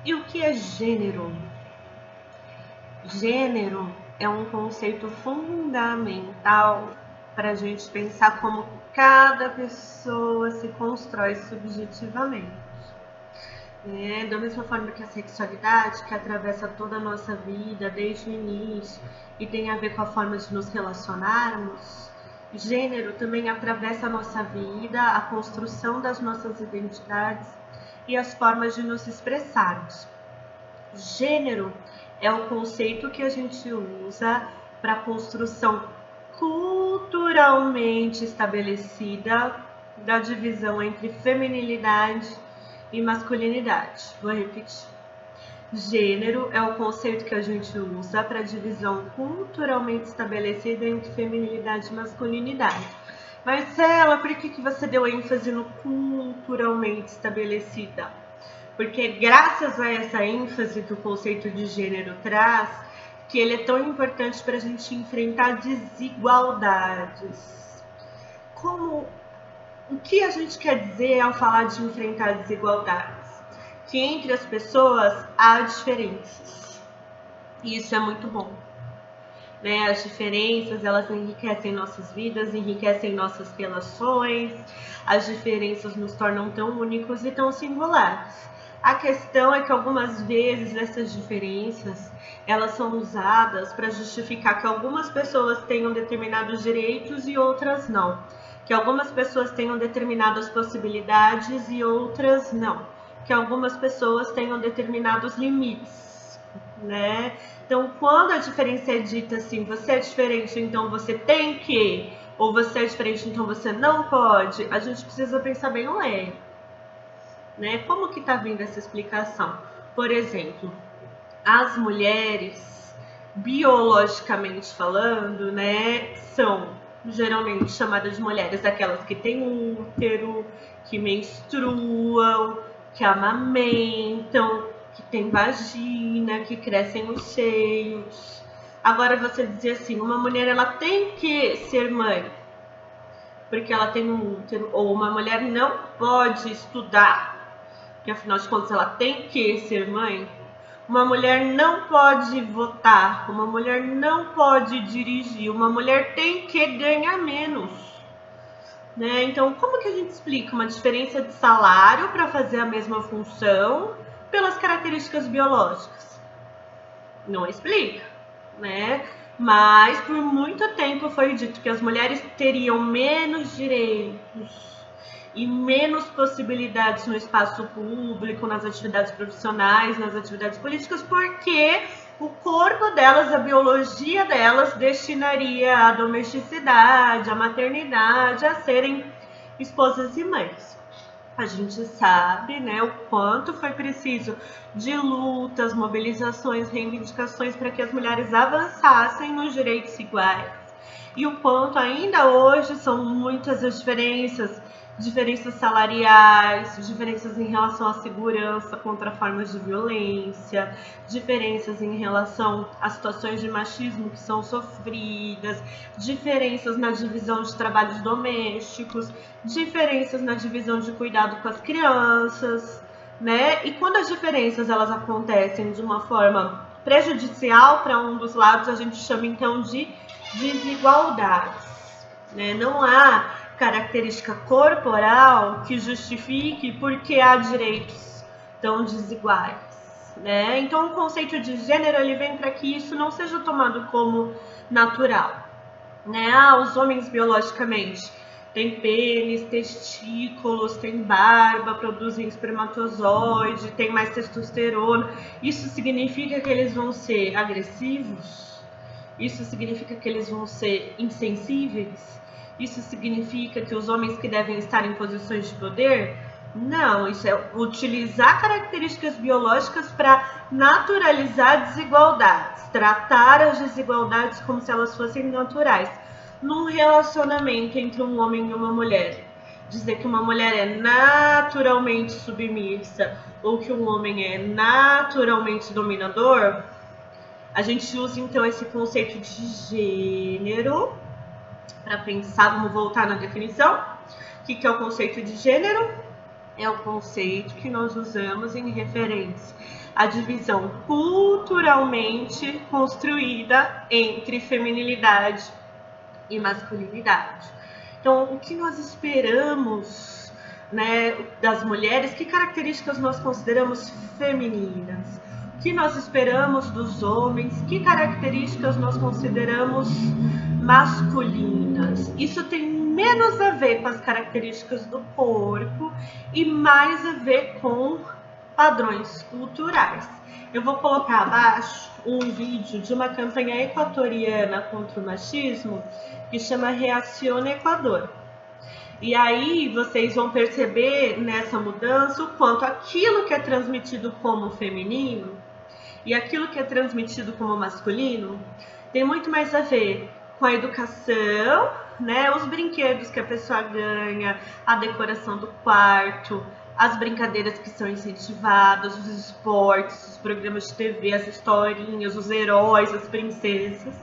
E o que é gênero? Gênero é um conceito fundamental para a gente pensar como cada pessoa se constrói subjetivamente. Da mesma forma que a sexualidade, que atravessa toda a nossa vida desde o início e tem a ver com a forma de nos relacionarmos, gênero também atravessa a nossa vida, a construção das nossas identidades e as formas de nos expressarmos. Gênero é o conceito que a gente usa para a construção culturalmente estabelecida da divisão entre feminilidade e masculinidade. Vou repetir. Gênero é o conceito que a gente usa para a divisão culturalmente estabelecida entre feminilidade e masculinidade. Marcela, por que você deu ênfase no culturalmente estabelecida? Porque graças a essa ênfase que o conceito de gênero traz, que ele é tão importante para a gente enfrentar desigualdades. O que a gente quer dizer ao falar de enfrentar desigualdades? Que entre as pessoas há diferenças. E isso é muito bom. As diferenças, elas enriquecem nossas vidas, enriquecem nossas relações. As diferenças nos tornam tão únicos e tão singulares. A questão é que algumas vezes essas diferenças, elas são usadas para justificar que algumas pessoas tenham determinados direitos e outras não. Que algumas pessoas tenham determinadas possibilidades e outras não. Que algumas pessoas tenham determinados limites, Então, quando a diferença é dita assim, você é diferente, então você tem que, ou você é diferente, então você não pode, a gente precisa pensar bem no E. Como que está vindo essa explicação? Por exemplo, as mulheres, biologicamente falando, são geralmente chamadas de mulheres aquelas que têm útero, que menstruam, que amamentam, que têm vagina, que crescem os seios. Agora você dizer assim, uma mulher ela tem que ser mãe, porque ela tem um útero, ou uma mulher não pode estudar, porque afinal de contas ela tem que ser mãe. Uma mulher não pode votar, uma mulher não pode dirigir, uma mulher tem que ganhar menos. Então, como que a gente explica uma diferença de salário para fazer a mesma função pelas características biológicas? Não explica, Mas por muito tempo foi dito que as mulheres teriam menos direitos e menos possibilidades no espaço público, nas atividades profissionais, nas atividades políticas, porque o corpo delas, a biologia delas, destinaria a domesticidade, a maternidade, a serem esposas e mães. A gente sabe, o quanto foi preciso de lutas, mobilizações, reivindicações para que as mulheres avançassem nos direitos iguais. E o quanto ainda hoje são muitas as diferenças salariais, diferenças em relação à segurança contra formas de violência, diferenças em relação a situações de machismo que são sofridas, diferenças na divisão de trabalhos domésticos, diferenças na divisão de cuidado com as crianças, E quando as diferenças elas acontecem de uma forma prejudicial para um dos lados, a gente chama então de desigualdades, Não há característica corporal que justifique porque há direitos tão desiguais, Então o conceito de gênero ele vem para que isso não seja tomado como natural, Os homens biologicamente têm pênis, testículos, têm barba, produzem espermatozoide, têm mais testosterona. Isso significa que eles vão ser agressivos? Isso significa que eles vão ser insensíveis? Isso significa que os homens que devem estar em posições de poder? Não, isso é utilizar características biológicas para naturalizar desigualdades, tratar as desigualdades como se elas fossem naturais. Num relacionamento entre um homem e uma mulher, dizer que uma mulher é naturalmente submissa ou que um homem é naturalmente dominador, a gente usa então esse conceito de gênero para pensar. Vamos voltar na definição. O que é o conceito de gênero? É o conceito que nós usamos em referência a divisão culturalmente construída entre feminilidade e masculinidade. Então, o que nós esperamos, né, das mulheres? Que características nós consideramos femininas? O que nós esperamos dos homens? Que características nós consideramos masculinas? Isso tem menos a ver com as características do corpo e mais a ver com padrões culturais. Eu vou colocar abaixo um vídeo de uma campanha equatoriana contra o machismo que chama Reaciona Equador. E aí vocês vão perceber nessa mudança o quanto aquilo que é transmitido como feminino e aquilo que é transmitido como masculino tem muito mais a ver com a educação, né? Os brinquedos que a pessoa ganha, a decoração do quarto, as brincadeiras que são incentivadas, os esportes, os programas de TV, as historinhas, os heróis, as princesas,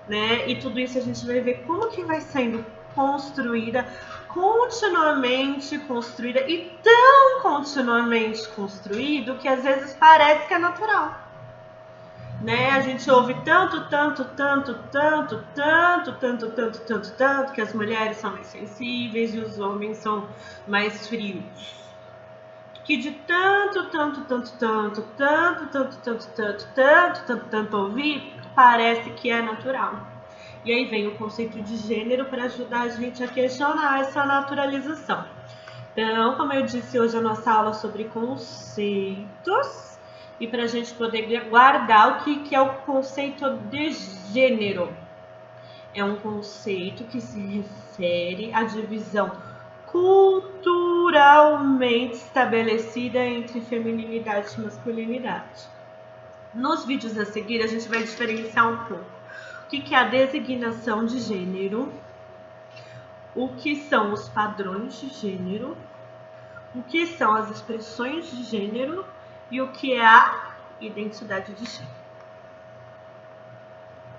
né? E tudo isso a gente vai ver como que vai sendo construída, continuamente construída e tão continuamente construído que às vezes parece que é natural. Né? A gente ouve tanto que as mulheres são mais sensíveis e os homens são mais frios. Que de tanto ouvir, parece que é natural. E aí vem o conceito de gênero para ajudar a gente a questionar essa naturalização. Então, como eu disse, hoje a nossa aula é sobre conceitos. E para a gente poder guardar o que é o conceito de gênero. É um conceito que se refere à divisão culturalmente estabelecida entre feminilidade e masculinidade. Nos vídeos a seguir, a gente vai diferenciar um pouco o que é a designação de gênero, o que são os padrões de gênero, o que são as expressões de gênero e o que é a identidade de gênero.